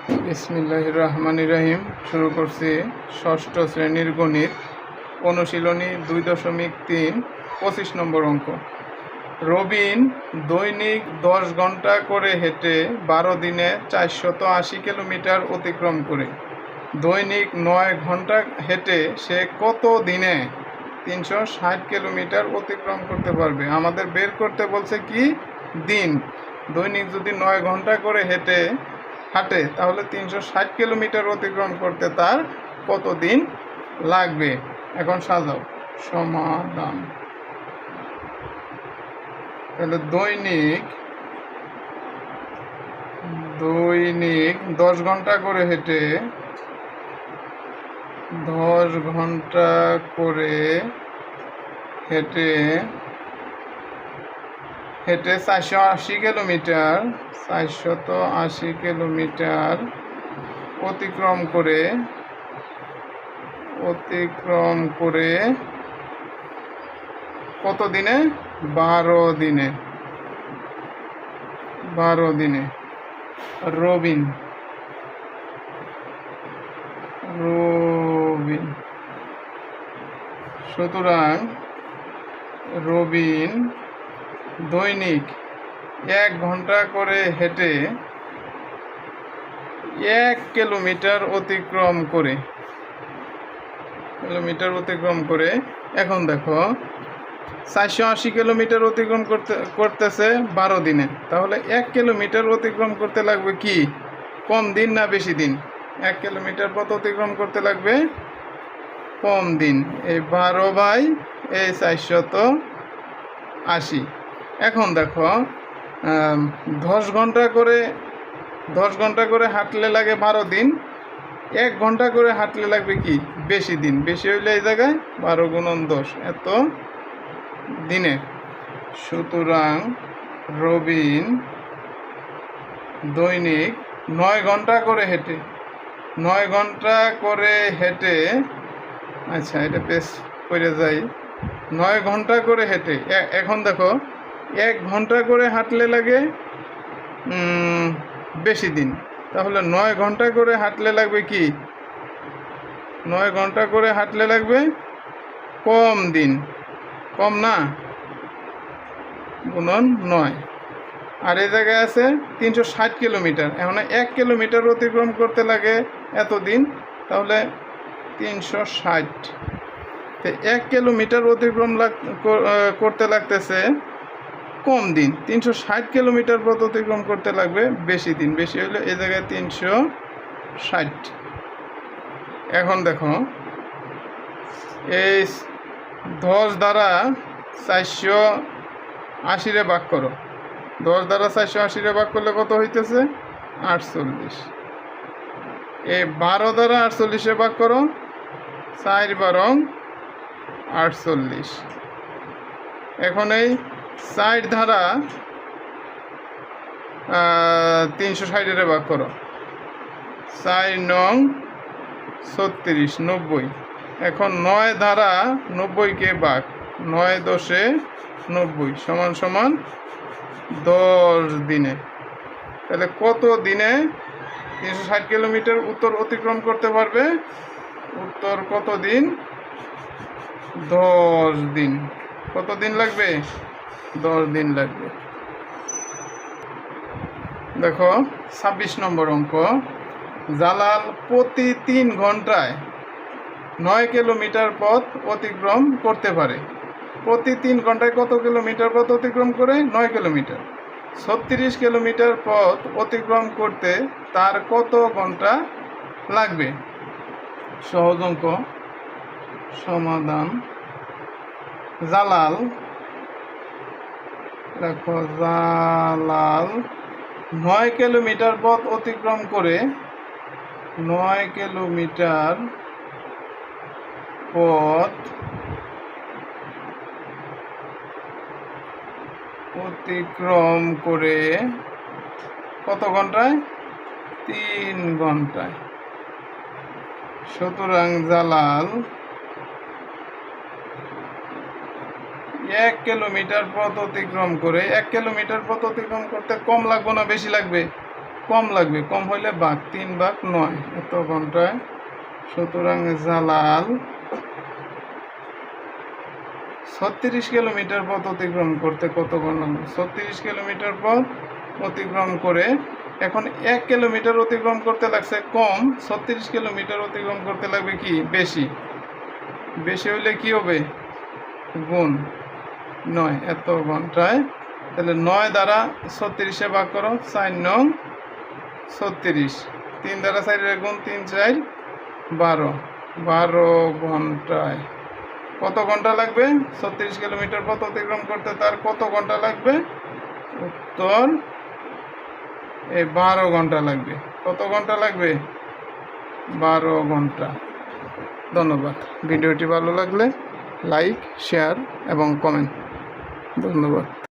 বিসমিল্লাহির রহমানির রহিম। শুরু করছি ষষ্ঠ শ্রেণীর গণিত অনুশীলনী 2.3 25 নম্বর অঙ্ক। রবিন দৈনিক 10 ঘন্টা করে হেঁটে 12 দিনে 480 কিলোমিটার অতিক্রম করে। দৈনিক 9 ঘন্টা হেঁটে সে কত দিনে 360 কিলোমিটার অতিক্রম করতে পারবে? আমাদের বের করতে বলছে কি দিন। দৈনিক যদি 9 ঘন্টা করে হাঁটে তাহলে 360 কিলোমিটার অতিক্রম করতে তার কত দিন লাগবে? এখন সাজাও সমাধান। তাহলে দৈনিক 10 ঘন্টা করে হেঁটে 480 কিলোমিটার অতিক্রম করে কত দিনে? 12 দিনে। রবিন সুতরাং রবিন দৈনিক 1 ঘন্টা করে হেঁটে 1 কিলোমিটার অতিক্রম করে এখন দেখো 480 কিলোমিটার অতিক্রম করতেছে 12 দিনে। তাহলে 1 কিলোমিটার অতিক্রম করতে লাগবে কি কম দিন না বেশি দিন? 1 কিলোমিটার পথ অতিক্রম করতে লাগবে কম দিন। এই 12/480। এখন দেখো 10 ঘন্টা করে হাঁটলে লাগে 12 দিন, 1 ঘন্টা করে হাঁটলে লাগবে কি বেশি দিন। বেশি হইলে এই জায়গায় 12 × 10 এত দিনে। সুতরাং রবিন দৈনিক 9 ঘন্টা করে হেঁটে আচ্ছা এটা পেস করে যাই। 9 ঘন্টা করে হেঁটে এখন দেখো 1 ঘন্টা করে হাঁটলে লাগে বেশি দিন। তাহলে 9 ঘন্টা করে হাঁটলে লাগবে কি 9 ঘন্টা করে হাঁটলে লাগবে কম দিন। কম না গুণন 9। আর এই জায়গায় আছে 360 কিলোমিটার। এখন 1 কিলোমিটার অতিক্রম করতে লাগে এত দিন, তাহলে 360। তো 1 কিলোমিটার অতিক্রম করতে লাগতেছে কম দিন, 360 কিলোমিটার পথ অতিক্রম করতে লাগবে বেশি দিন। বেশি হলে এই জায়গায় 360। এখন দেখো এই 10 দ্বারা 480 ভাগ করো। 10 দ্বারা 480 ভাগ করলে কত হইতেছে? 48। এই 12 দ্বারা 48 ভাগ করো, 4 × 12 = 48। এখন এই 4 দ্বারা 360 ভাগ করো, 4 × 9 = 36, 90। এখন 9 দ্বারা 90-কে ভাগ, 9 × 10 = 90 = 10 দিনে। তাহলে কত দিনে 360 কিলোমিটার অতিক্রম করতে পারবে? উত্তর কত দিন? 10 দিন। কত দিন লাগবে? 10 দিন লাগবে। দেখো 26 নম্বর অঙ্ক। জালাল প্রতি 3 ঘন্টায় 9 কিলোমিটার পথ অতিক্রম করতে পারে। প্রতি 3 ঘন্টায় কত কিলোমিটার পথ অতিক্রম করে? 9 কিলোমিটার। 36 কিলোমিটার পথ অতিক্রম করতে তার কত ঘন্টা লাগবে? সহজ অঙ্ক। সমাধান। জালাল 9 কিলোমিটার পথ অতিক্রম করে 9 কিলোমিটার পথ অতিক্রম করে কত ঘন্টায়? 3 ঘন্টায়। সুতরাং জালাল 1 কিলোমিটার পথ অতিক্রম করে 1 কিলোমিটার পথ অতিক্রম করতে কম লাগবে না বেশি লাগবে? কম লাগবে, কম হইলে ভাগ, 3 ভাগ 9 এত ঘন্টায়। সুতরাং জালাল 36 কিলোমিটার পথ অতিক্রম করতে কতক্ষণ লাগবে? 36 কিলোমিটার পথ অতিক্রম করে, এখন 1 কিলোমিটার অতিক্রম করতে লাগছে কম, 36 কিলোমিটার অতিক্রম করতে লাগবে কি বেশি। বেশি হইলে কি হবে? গুণ 9 এত ঘন্টায়। তাহলে 9 দ্বারা 36-এ ভাগ করো, 4 নং 36, 3 দ্বারা 4 গুণ, 3 4 12, 12 ঘন্টায়। কত ঘন্টা লাগবে 36 কিলোমিটার পথ অতিক্রম করতে? তার কত ঘন্টা লাগবে? উত্তর 12 ঘন্টা লাগবে। কত ঘন্টা লাগবে? 12 ঘন্টা। ধন্যবাদ। ভিডিওটি ভালো লাগলে লাইক, শেয়ার এবং কমেন্ট। ধন্যবাদ।